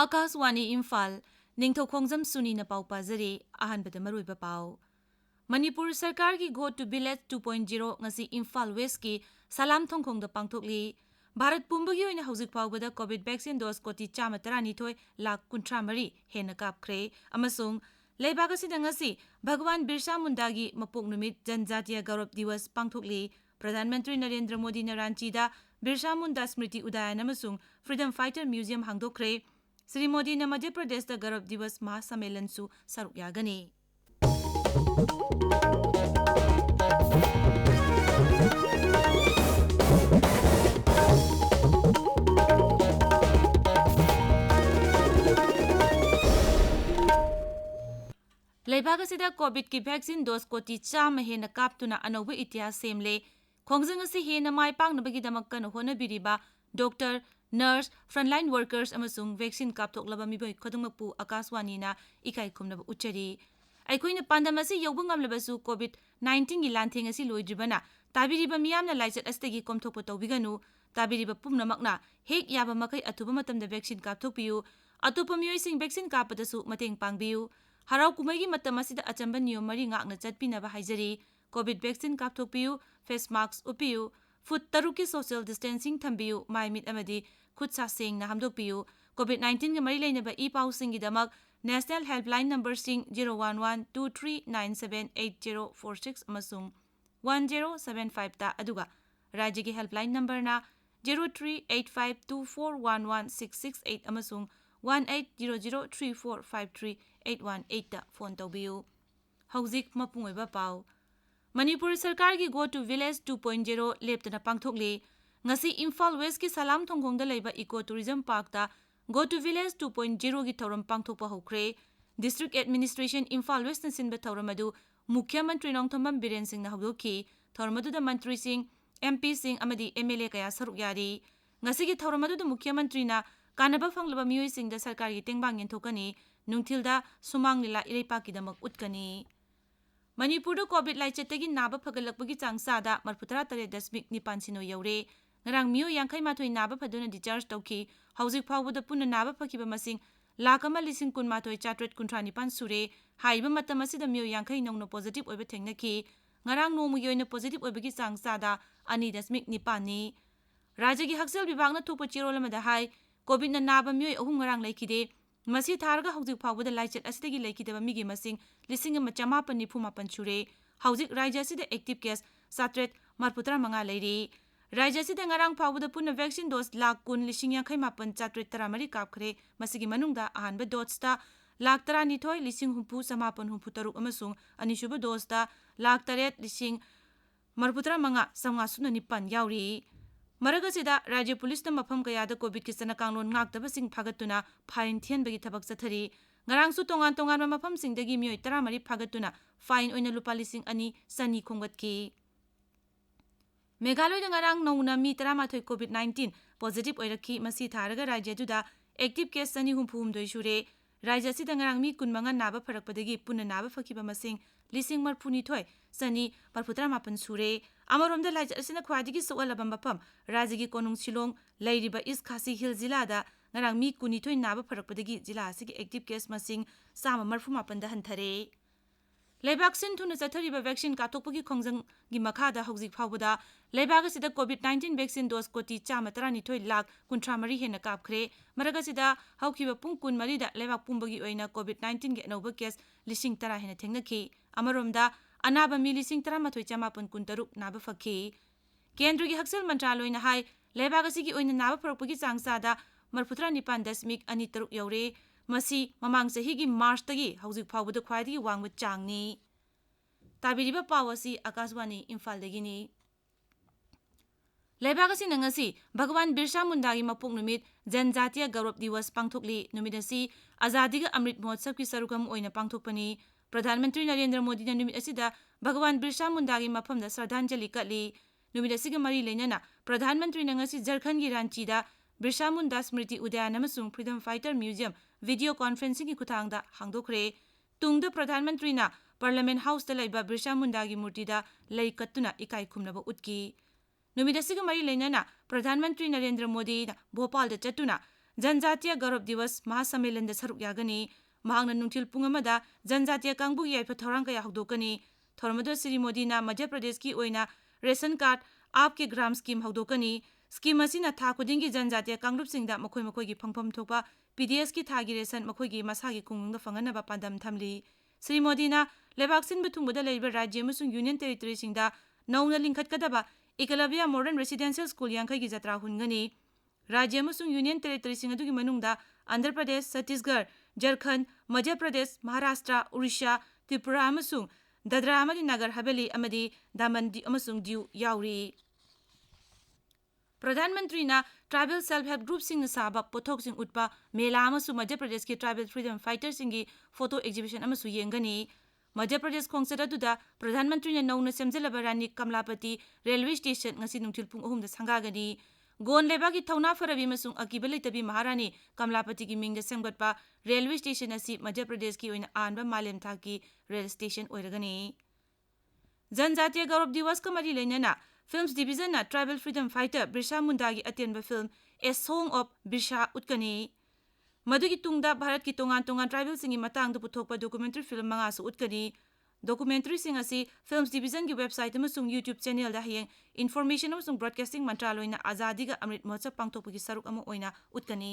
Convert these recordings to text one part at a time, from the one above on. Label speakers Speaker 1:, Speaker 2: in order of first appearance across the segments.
Speaker 1: आकाशवाणी इम्फाल निंगथौखोंगजम सुनी न पाउ पाजरी अहनबद मरुइबा पाउ मणिपुर सरकार की go to village 2.0 ngasi Imphal waste की सलाम थोंगखोंग द पांगथोकली भारत पुंबगी ओइना हौजिक फाउबदा कोविड वैक्सीन डोज कोटी 132 लाख 53 हेन कापख्रे अमसुंग लेबाग असिदा ngasi भगवान बिरसा मुंडा की मपोक नुमित जनजातीय गौरव दिवस पांगथोकली प्रधानमंत्री नरेंद्र मोदी न रांचीदा बिरसा मुंडा स्मृति उदायन अमसुंग फ्रीडम फाइटर म्यूजियम हांगदोखरे श्री मोदी ने मध्य प्रदेश द गौरव दिवस महासम्मेलन सु सरुक यागने लेबाग असिदा कोविड की वैक्सीन डोज कोटी 100 हेन कापतुना अनौब इतिहास सेमले खोंगजंग असि हेन माय पांगनबगिदमक कन होनबिरिबा डॉक्टर नर्स फ्रंटलाइन वर्कर्स अमसुंग वैक्सीन कापथोकलबा मिबोय खदमकपु आकाशवाणीना इकाई खुमनब उच्चरी अखोइना पांडम असि यौबंग नमलबसु कोविड 19 की लांथेंग असि लोइद्रिबना ताबिरिबा मियामना लाइचत अस्तगी कोमथोकप तौबिगनु ताबिरिबा पुमनमकना हेक याबा मखै अथुबा मतमदा वैक्सीन कापथोकपियु अतोपा मियोइसिंग वैक्सीन कापदसु मतेंग पांगबियु हराव कुमैगी मतम असिदा अचंबा नियम मरी ngakna चटपिनबा हाइजरी कोविड वैक्सीन कापथोकपियु फेस मास्क उपियु फुट तरुक की सोशल डिस्टेंसिंग थंबियु माइमिट अमदी खुदसा सेंगना हमदोकपियु कोविड 19 के मरी लेनबा ई पाउसिंगीदमक नेशनल हेल्पलाइन नंबर सिंग 01123978046 अमसुंग 1075 ता अदुगा राज्य की हेल्पलाइन नंबर ना 0385241166 अमसुंग 1800345381 ता फोन तौबियु हौजिक मपुंगोइबा पाउ मणिपुर सरकार की गो टू विलेज 2.0 लेप्तना पांगथोकली ngasi इम्फाल वेस्ट की सलाम थोंगोंगदा लेबा इको टूरिज्म पार्क ता गो टू विलेज 2.0 की थौरम पांगथोकपा होख्रे डिस्ट्रिक्ट एडमिनिस्ट्रेशन इम्फाल वेस्ट नसिनबा थौरम अदु मुख्यमंत्री नोंथोंबम बिरेन सिंह ना हौदोखी थौरम अदुदा मंत्री सिंह एमपी सिंह अमदी एमएलए कया सरुक यारी ngasi की थौरम अदुदा मुख्यमंत्री ना कानबा फंगलबा मियोइ सिंह दा सरकार की तेंगबांग येंथोकनी नुंगथिलदा सुमांग लीला इरेपा की दमक उतकनी Manipur Covid लाइचतगी Naba फगलकपगी चांगसादा 43.9 synonym you're ngarang miyo yangkai mathoi naba phaduna discharge tauki hauzik phawbada punna naba phakiba masing lakama lising kun mathoi chatret kunthani pan sure haiba matam asida miyo yangkai nongno positive oiba thengnaki ngarang nomu yoina positive oibagi changsada 2.9 ni rajya gi haksel bibagna thokpa chirolamada hai covid na naba miyo ahum ngarang laikide masi tharga hauzik phawbada laichet asidagi laikidaba migi masing lising ma chamapan ni phumapan chure hauzik rajya asida active case satret marputra manga leiri राज्य से ngarang phawbada punna vaccine dose lakh kun lising yankhai mapan chatret taramari kapkhre masigi manungda ahanba dose ta lakh taranithoi lising humpu samapan humpu taruk amasung anisuba dose ta lakh taret lising marputra manga samga suna nipan yauri maragasida राज्य police na mafam kayada covid ki sana kanglon ngakdaba sing phagatuna fine thianbagi thabak chathari ngarang su tongan tongan mafam singdagi mioi taramari phagatuna fine oina lupa lising ani sani khongwatki Meghalaya ngarang नौना मी 13 Covid 19 positive ओइरखी मसी थारगा राज्य जुदा active case Sunny हुमफुम दोइ शुरे राज्य सिद ngarang मी कुनमंगा नाबा फरकपदगी पुन नाबा फकिबा मसिंग लिसिंग मरफुनी थोय सनी परफुतरा मापन सुरे अमरोमदा lies असिना ख्वादिगी सोअलबम बफम राज्य की कोनुंग शिलोंग लैरिबा इस खासी हिल जिला दा ngarang मी कुनी थोय नाबा फरकपदगी जिला सिगी एक्टिव केस मसिंग सामा मरफु मापन दा हंथरे लेबाक सिन थुना चथरिबा vaccine काथोकपगी खोंजंग gi makhada hauzik phawbada lebaga sida covid 19 vaccine dose koti 132 lakh 53 hena kapkhre maraga sida haukiba pung kun mari da lebak pumbagi oina covid 19 ge noba case lising tara hena thengnaki amaromda anaba mi lising tara mathoi chamapun kun taruk naba fakhi kendra gi haksel mantraloy na hai lebaga sigi oina naba phorokpagi changsada marputra nipan dasmik ani taruk yaure masi mamang sahi gi march tagi hauzik phawbada khwaidi wangba changni ताबिरिबा पावसी आकाशवाणी इम्फाल दगिनी लेबागसी नंगसी भगवान बिरसा मुंडा की मपुक नुमित जनजातीय गौरव दिवस पांगथोकली नुमिदसी आजादी का अमृत महोत्सव की सरुकम ओइना पांगथोकपनी प्रधानमंत्री नरेंद्र मोदी ने नुमित असिदा भगवान बिरसा मुंडा की मफमदा श्रद्धांजलि कटली नुमिदसी के मरी लेना प्रधानमंत्री नंगसी झारखंड की रांची दा Birsa Munda Smriti Udayan amasung Freedom Fighter Museum video conferencing ki khutangda hangdokre. Tungda Pradhan Mantri na Parliament House da laiba Birsa Munda gi murti da lai kattuna ikai khumnaba utki. Numidasiga mari lainana Pradhan Mantri Narendra Modi na Bhopal da chatuna Janjatiya Gaurav Divas Mahasammelan da saruk yagani. Mahangna nungthil pung amada Janjatiya kangbu yaipa thorang kaya hagdokani. Thormado Sri Modi na Madhya Pradesh ki oina ration card आपके ग्राम scheme हौदोकनी scheme असिना था खुदिंगी जनजातीय कांग्रुपसिंगदा मखोय मखोयगी फंगफम थोपा PDS की थागी ration मखोयगी मसागी खुंगंग फंगनबा पांदम थमली Shri मोदीना लेबाक्सिन बथुंगबदा लेबा राज्य अमसुंग union टेरिटरीसिंगदा नौना लिंखतकदबा एकलव्य मॉडर्न रेसिडेंशियल स्कूल यांखैगी जत्रा हुनगनी राज्य अमसुंग यूनियन टेरिटरीसिंग अदुगी मनुंगदा आंध्र प्रदेश छत्तीसगढ़ झारखंड मध्य प्रदेश महाराष्ट्र उड़ीसा त्रिपुरा अमसुंग दादरा अमदी नगर हवेली अमदी दामन अमसुंग दीव याउरी प्रधानमंत्री ना ट्राइबल सेल्फ हेल्प ग्रुप सिंह साबा पोथोक सिंह उत्पा मेला अमसु मध्य प्रदेश की ट्राइबल फ्रीडम फाइटर सिंह फोटो एग्जिबिशन अमसु येंगनी मध्य प्रदेश खोंगसद अदुदा प्रधानमंत्री ने नौना सेमजलबा रानी Kamlapati railway station ngasi nungthil pung 3 da sangagani gon leba ki thौना फरबी मसुंग अकीबा लेतबी महारानी कमलापति की मिंग सेंगबटपा रेलवे स्टेशन असि मध्य प्रदेश की ओइना आनबा मालेम था की रेल स्टेशन ओइरगनी जनजातीय गौरव दिवस का मरी लेना फिल्म्स डिवीजन ना tribal freedom fighter Birsa Munda की अत्यंत film a song of Birsa उतकनी मधुगी तुंगदा भारत की तोंगान तोंगान ट्राइबल सिंगी मतांग पुथोकपा डॉक्यूमेंट्री फिल्म मंगासु उतकनी डॉक्यूमेंट्री सिंग असि फिल्म्स डिवीजन की वेबसाइट अमसुंग यूट्यूब चैनल दा हयेंग इन्फॉर्मेशन अमसुंग ब्रॉडकास्टिंग मंत्रालयना आजादी का अमृत महोत्सव पांगथोकपगी सरुक अमा ओइना उतकनी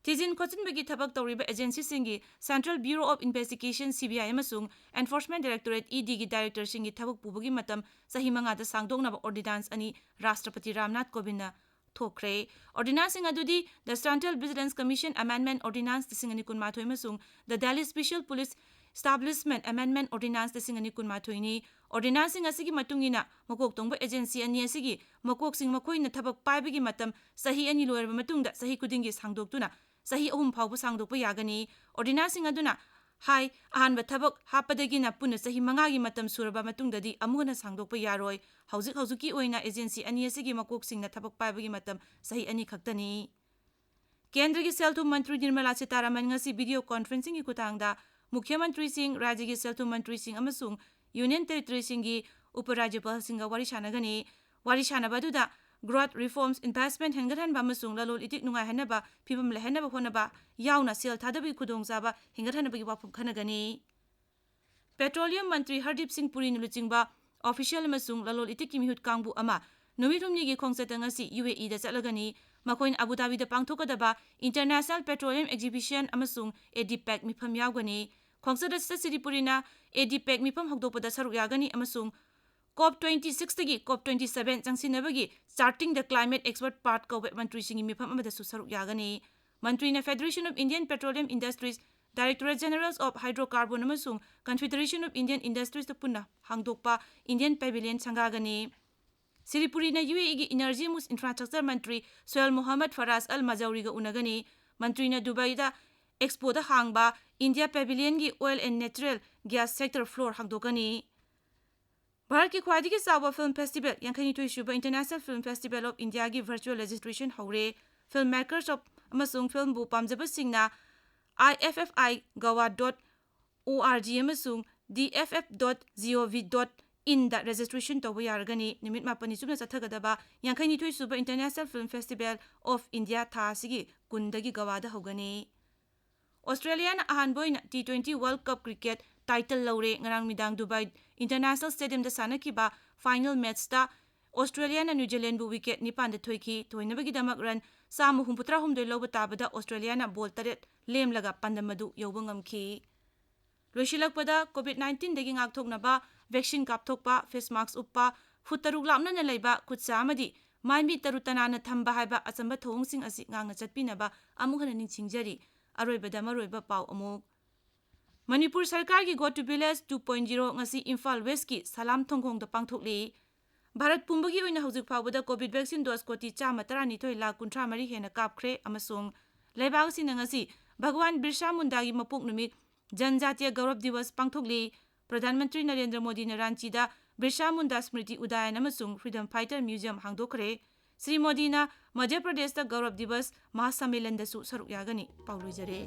Speaker 1: थिजिन खोचिनबगी थबक तौरिबा एजेंसी सिंगी central bureau of investigation CBI अमसुंग एनफोर्समेंट डायरेक्टोरेट ईडी की डायरेक्टर सिंगी थबक पुबगी मतम सही मंगादा सांगदोंगनाबा ऑर्डिनेंस अनि राष्ट्रपति रामनाथ कोविंद थोखरे ऑर्डिनेंस सिंग अदुदी the central vigilance commission amendment ordinance दिसिंगनि कुनमाथोय अमसुंग the Delhi special police establishment amendment ordinance दिसिंगनि कुनमाथोयनि ऑर्डिनेंस सिंग असिगी मतुंगिना मकोक तोंबा एजेंसी अनि असिगी मकोक सिंग मखोइना थबक पाइबगी मतम सही अनि लोयरबा मतुंगदा सही कुदिंगी सांगदोक्तुना सही अहुम फाउब सांगदोक्पा यागनी ऑर्डिनेंस सिंग अदुना हाई अहानबा थबक हापदगिना पुन सही मंगागी मतम सुरबा मतुंगददी अमुगना सांगदोक्पा यारोय हौजिक हौजिकी ओइना एजेंसी अनि असिगी मकोक सिंगना थबक पाइबगी मतम सही अनि खक्तनी केंद्र की सेल्थुम मंत्री Nirmala Sitharaman ngasi video conferencing की कुतांगदा मुख्यमंत्री सिंह राज्य की सेल्थुम मंत्री सिंह अमसुंग यूनियन टेरिटरी सिंह की उपराज्यपाल सिंह वारी सानगनी वारी सानबादुदा ग्रोथ रिफॉर्म्स इन्वेस्टमेंट हेंगरहनबा अमसुंग ललोल इतिक नुंगाय हनबा फिबम लहनबा होनबा यावना सेल थादबी खुदोंजाबा हेंगरहनबगी वाफुम खनगनी पेट्रोलियम मंत्री हरदीप सिंह पुरी नुलुचिंगबा ऑफिशियल अमसुंग ललोल इतिक की मिहुत कांगबु अमा नुमिरुमनी की खोंगसत ngasi UAE दा चलगनी मखोइन अबु धाबी दा पांगथोकदबा इंटरनेशनल पेट्रोलियम एग्जीबिशन अमसुंग एडीपैक मिफम यावगनी खोंगसद सिरिपुरीना एडीपैक मिफम हगदोपदा सरुक यागनी अमसुंग COP 26 तगी COP 27 चंगसिनबगी starting the climate expert part कौबे मंत्री सिंगी मिफम अमदसु सरुक यागनी मंत्री ने federation of Indian petroleum industries directorate generals of hydrocarbon अमसुंग confederation of Indian industries the पुन्ना हांगदोकपा इंडियन पेविलियन संगागनी सिरिपुरी ने UAE की एनर्जी मुस इंफ्रास्ट्रक्चर मंत्री सोहेल मोहम्मद फराज अल मजौरी गा उनगनी मंत्री ने दुबई दा एक्सपो दा हांगबा इंडिया पेविलियन की oil and natural gas sector floor हांगदोकनी भारत की ख्वादिगी सावा फिल्म फेस्टिवल यांखनी शुबा international film festival of India की वर्चुअल रजिस्ट्रेशन हौरे फिल्म मेकर्स ऑफ अमसुंग फिल्म बु पामजबसिंगना IFFI-gawa.org अमसुंग DFF.gov.in दा रजिस्ट्रेशन तौब यारगनी निमित मापनी सुबना चथगदबा यांखनी शुबा international film festival of India थासिगी कुंदगी गवादा होगनी ऑस्ट्रेलिया ना अहानबोइना T20 world cup cricket title लौरे ngarang midang Dubai international stadium दा सानकिबा फाइनल मैच ता ऑस्ट्रेलिया ना न्यूजीलैंड बु विकेट 9 दा थोइकी थोइनबगीदमक रन 363 लौब ताबदा ऑस्ट्रेलिया ना बॉल 8 लेमलगा पंदमदु यौबंगमखी लोइशिलकपदा कोविड-19 दगी ngakthoknaba वैक्सीन कापथोकपा फेस मास्क उपपा फुट तरुक लापना लेबा खुदसा अमदी माइमी तरुतनाना थंबा हाइबा अचंबा थोंगसिंग असि ngang चटपिनबा अमुखन निंगसिंगजरी अरोइबदा मरोइबा पाव अमुक मणिपुर सरकार की go to village 2.0 ngasi Imphal waste की सलाम थोंगोंग द पांगथोकली भारत पुंबगी ओइना हौजिक फावबदा कोविड वैक्सीन डोज कोटी 132 लाख 53 हेना कापख्रे अमसोंग लेबागसि ngasi भगवान बिरसा मुंडा की मपुक नुमित जनजातीय गौरव दिवस पांगथोकली प्रधानमंत्री नरेंद्र मोदी ने रांचीदा बिरसा मुंडा स्मृति उदायन अमसुंग फ्रीडम फाइटर म्यूजियम हांगदोखरे श्री मोदी ना मध्य प्रदेश गौरव दिवस महासम्मेलन सरुक यागनी पाउलुजरे।